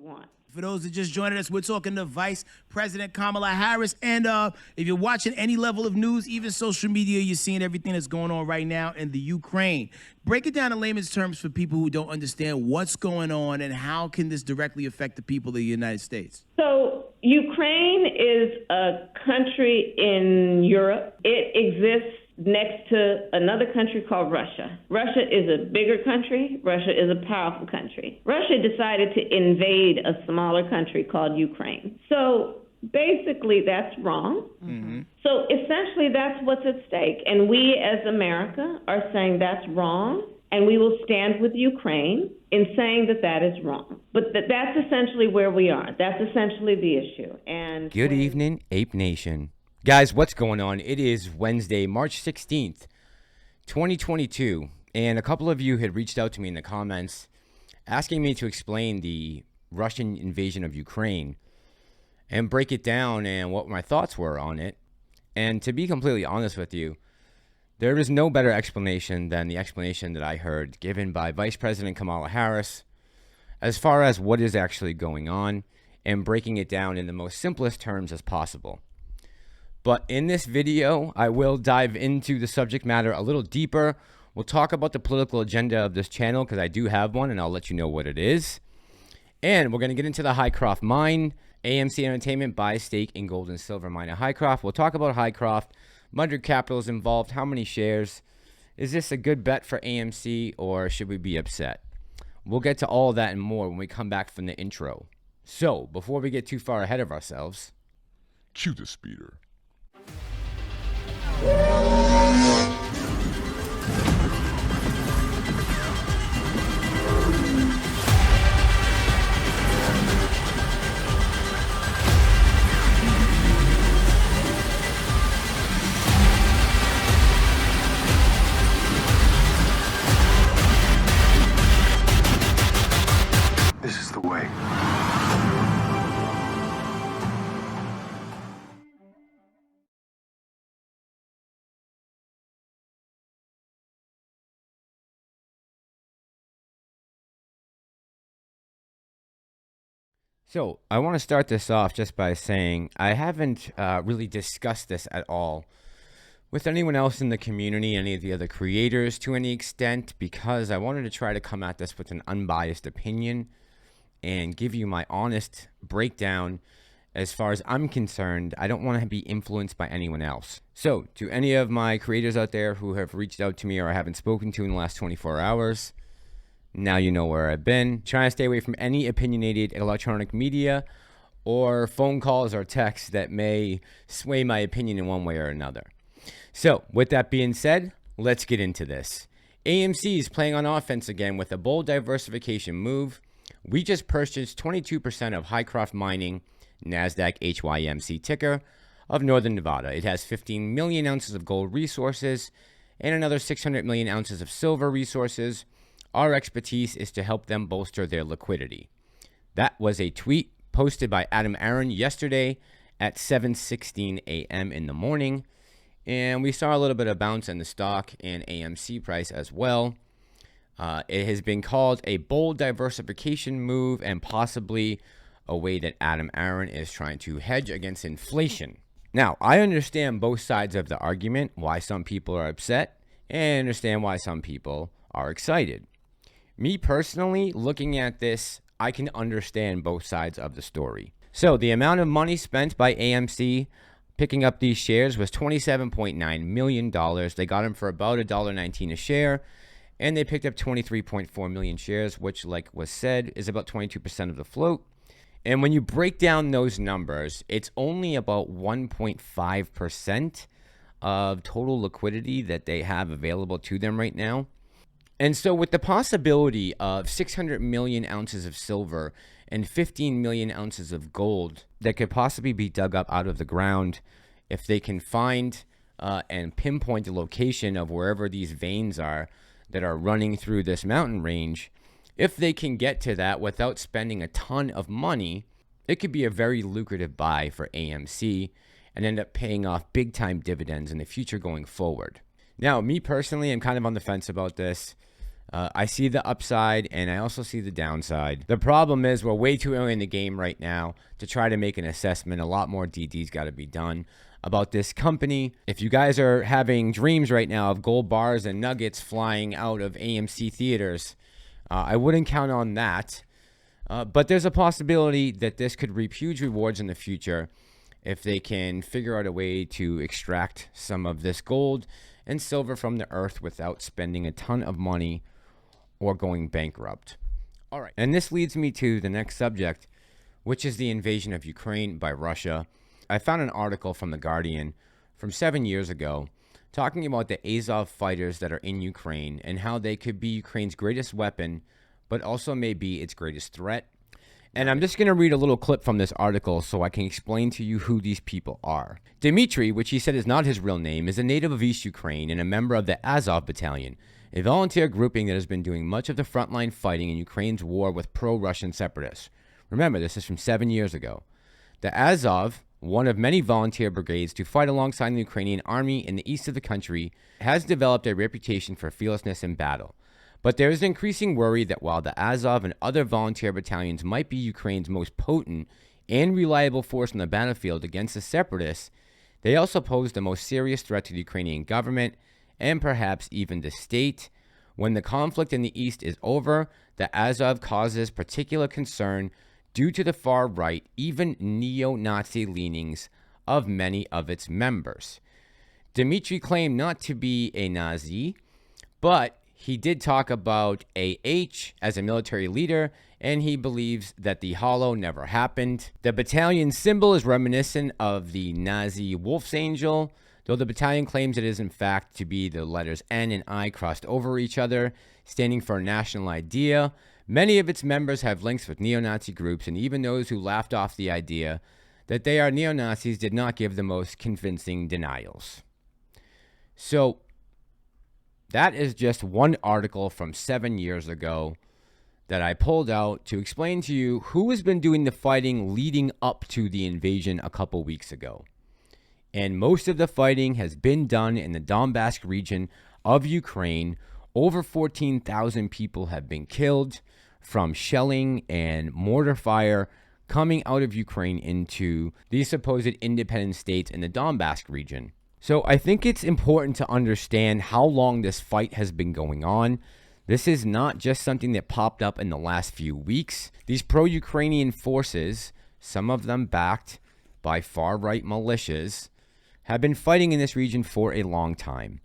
want. For those that just joined us, we're talking to Vice President Kamala Harris. And if you're watching any level of news, even social media, you're seeing everything that's going on right now in the Ukraine. Break it down in layman's terms for people who don't understand what's going on and how can this directly affect the people of the United States. So Ukraine is a country in Europe. It exists next to another country called Russia. Russia is a bigger country. Russia is a powerful country. Russia decided to invade a smaller country called Ukraine. So basically that's wrong. Mm-hmm. So essentially that's what's at stake. And we as America are saying that's wrong, and we will stand with Ukraine in saying that that is wrong. But that's essentially where we are. That's essentially the issue. And good evening, Ape Nation. Guys, what's going on? It is Wednesday, March 16th, 2022, and a couple of you had reached out to me in the comments asking me to explain the Russian invasion of Ukraine and break it down and what my thoughts were on it. And to be completely honest with you, there is no better explanation than the explanation that I heard given by Vice President Kamala Harris as far as what is actually going on and breaking it down in the most simplest terms as possible. But in this video, I will dive into the subject matter a little deeper. We'll talk about the political agenda of this channel because I do have one, and I'll let you know what it is. And we're going to get into the Hycroft mine. AMC Entertainment buys stake in gold and silver mine at Hycroft. We'll talk about Hycroft. Mudrick Capital is involved. How many shares? Is this a good bet for AMC, or should we be upset? We'll get to all of that and more when we come back from the intro. So, before we get too far ahead of ourselves, cue the speeder. This is the way. So I want to start this off just by saying I haven't really discussed this at all with anyone else in the community, any of the other creators to any extent, because I wanted to try to come at this with an unbiased opinion and give you my honest breakdown. As far as I'm concerned, I don't want to be influenced by anyone else. So to any of my creators out there who have reached out to me or I haven't spoken to in the last 24 hours, now you know where I've been. Trying to stay away from any opinionated electronic media or phone calls or texts that may sway my opinion in one way or another. So, with that being said, let's get into this. AMC is playing on offense again with a bold diversification move. We just purchased 22% of Hycroft Mining, NASDAQ HYMC ticker, of Northern Nevada. It has 15 million ounces of gold resources and another 600 million ounces of silver resources. Our expertise is to help them bolster their liquidity. That was a tweet posted by Adam Aaron yesterday at 7:16 a.m. in the morning. And we saw a little bit of bounce in the stock and AMC price as well. It has been called a bold diversification move and possibly a way that Adam Aaron is trying to hedge against inflation. Now, I understand both sides of the argument, why some people are upset, and I understand why some people are excited. Me personally, looking at this, I can understand both sides of the story. So the amount of money spent by AMC picking up these shares was $27.9 million. They got them for about $1.19 a share, and they picked up 23.4 million shares, which, like was said, is about 22% of the float. And when you break down those numbers, it's only about 1.5% of total liquidity that they have available to them right now. And so with the possibility of 600 million ounces of silver and 15 million ounces of gold that could possibly be dug up out of the ground, if they can find and pinpoint the location of wherever these veins are that are running through this mountain range, if they can get to that without spending a ton of money, it could be a very lucrative buy for AMC and end up paying off big time dividends in the future going forward. Now, me personally, I'm kind of on the fence about this. I see the upside and I also see the downside. The problem is we're way too early in the game right now to try to make an assessment. A lot more DD's got to be done about this company. If you guys are having dreams right now of gold bars and nuggets flying out of AMC theaters, I wouldn't count on that. But there's a possibility that this could reap huge rewards in the future if they can figure out a way to extract some of this gold and silver from the earth without spending a ton of money or going bankrupt. All right, and this leads me to the next subject, which is the invasion of Ukraine by Russia. I found an article from The Guardian from 7 years ago talking about the Azov fighters that are in Ukraine and how they could be Ukraine's greatest weapon, but also may be its greatest threat. And I'm just going to read a little clip from this article so I can explain to you who these people are. Dmitry, which he said is not his real name, is a native of East Ukraine and a member of the Azov Battalion, a volunteer grouping that has been doing much of the frontline fighting in Ukraine's war with pro-Russian separatists. Remember, this is from 7 years ago. The Azov, one of many volunteer brigades to fight alongside the Ukrainian army in the east of the country, has developed a reputation for fearlessness in battle. But there is an increasing worry that while the Azov and other volunteer battalions might be Ukraine's most potent and reliable force on the battlefield against the separatists, they also pose the most serious threat to the Ukrainian government and perhaps even the state. When the conflict in the east is over, the Azov causes particular concern due to the far right, even neo-Nazi leanings of many of its members. Dmitry claimed not to be a Nazi, but he did talk about AH as a military leader, and he believes that the Hollow never happened. The battalion's symbol is reminiscent of the Nazi Wolf's Angel, though the battalion claims it is in fact to be the letters N and I crossed over each other, standing for a national idea. Many of its members have links with neo-Nazi groups, and even those who laughed off the idea that they are neo-Nazis did not give the most convincing denials. So, that is just one article from 7 years ago that I pulled out to explain to you who has been doing the fighting leading up to the invasion a couple weeks ago. And most of the fighting has been done in the Donbass region of Ukraine. Over 14,000 people have been killed from shelling and mortar fire coming out of Ukraine into these supposed independent states in the Donbass region. So I think it's important to understand how long this fight has been going on. This is not just something that popped up in the last few weeks. These pro-Ukrainian forces, some of them backed by far-right militias, have been fighting in this region for a long time.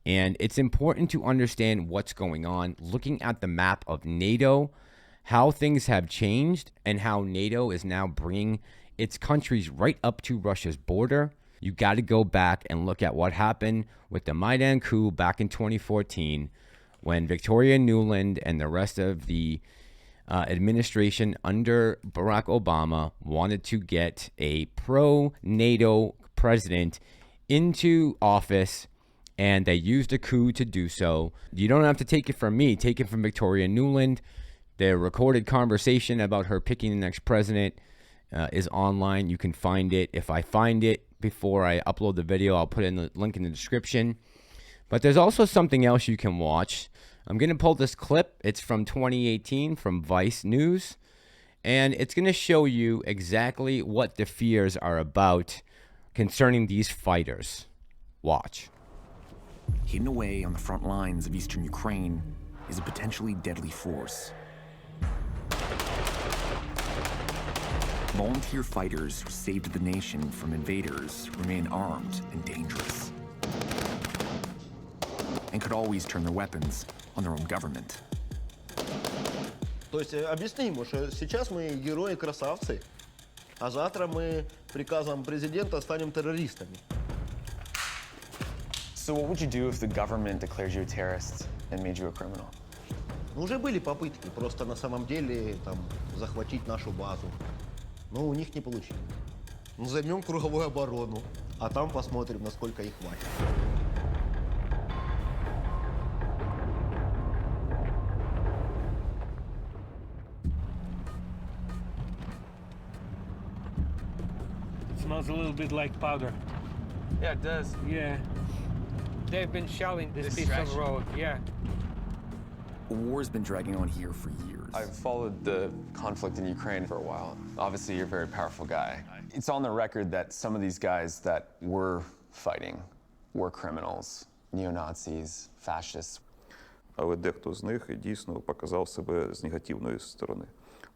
And it's important to understand what's going on, looking at the map of NATO, how things have changed, and how NATO is now bringing its countries right up to Russia's border. You got to go back and look at what happened with the Maidan coup back in 2014 when Victoria Nuland and the rest of the administration under Barack Obama wanted to get a pro-NATO president into office, and they used a coup to do so. You don't have to take it from me. Take it from Victoria Nuland. The recorded conversation about her picking the next president is online. You can find it. If I find it before I upload the video, I'll put in the link in the description. But there's also something else you can watch. I'm going to pull this clip. It's from 2018 from Vice News, and it's going to show you exactly what the fears are about concerning these fighters. Watch. Hidden away on the front lines of eastern Ukraine is a potentially deadly force. Volunteer fighters who saved the nation from invaders remain armed and dangerous, and could always turn their weapons on their own government. То есть объясни ему, что сейчас мы герои-красавцы, а завтра мы приказом президента станем террористами. So what would you do if the government declared you a terrorist and made you a criminal? Ну, уже были попытки просто на самом деле там захватить нашу базу. Но у них не получилось. Ну, займем круговую оборону, а там посмотрим, насколько их хватит. It smells a little bit like powder. Yeah, it does. Yeah. They've been shelling this piece stretch? of road, yeah. A war's been dragging on here for years. I've followed the conflict in Ukraine for a while. Obviously, you're a very powerful guy. It's on the record that some of these guys that were fighting were criminals, neo-Nazis, fascists. Але дехто з них дійсно показав себе з негативної сторони.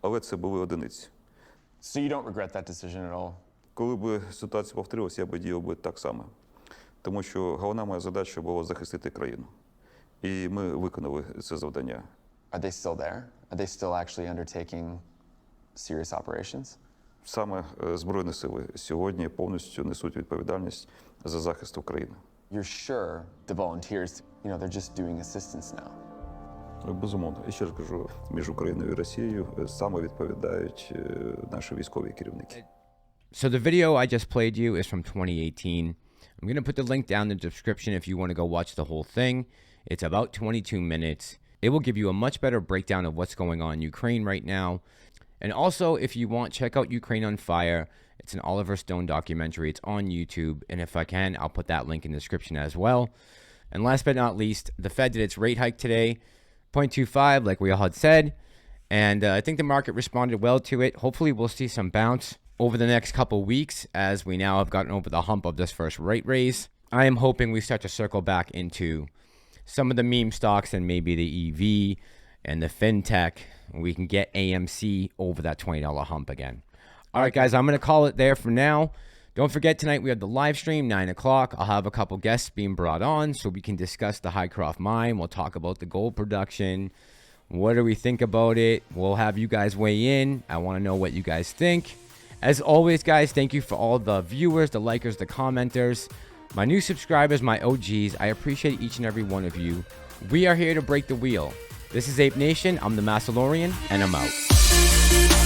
Але це були одиниці. So you don't regret that decision at all? Коли б ситуація повторилася, я б діяв би так само. Тому що головна моя задача була захистити країну. І ми виконали це завдання. Are they still there? Are they still actually undertaking serious operations? Саме Збройні сили сьогодні повністю несуть відповідальність за захист України. You're sure the volunteers, they're just doing assistance now? Безумовно. І ще ж кажу, між Україною і Росією саме відповідають наші військові керівники. So the video I just played you is from 2018. I'm going to put the link down in the description if you want to go watch the whole thing. It's about 22 minutes. It will give you a much better breakdown of what's going on in Ukraine right now. And also, if you want, check out Ukraine on Fire. It's an Oliver Stone documentary. It's on YouTube. And if I can, I'll put that link in the description as well. And last but not least, the Fed did its rate hike today, 0.25, like we all had said. And I think the market responded well to it. Hopefully, we'll see some bounce over the next couple weeks as we now have gotten over the hump of this first rate raise. I am hoping we start to circle back into some of the meme stocks and maybe the EV and the fintech. We can get AMC over that $20 hump again. All right, guys, I'm going to call it there for now. Don't forget, tonight we have the live stream, 9 o'clock. I'll have a couple guests being brought on so we can discuss the Hycroft mine. We'll talk about the gold production. What do we think about it? We'll have you guys weigh in. I want to know what you guys think. As always, guys, thank you for all the viewers, the likers, the commenters, my new subscribers, my OGs. I appreciate each and every one of you. We are here to break the wheel. This is Ape Nation. I'm the Massalorian, and I'm out.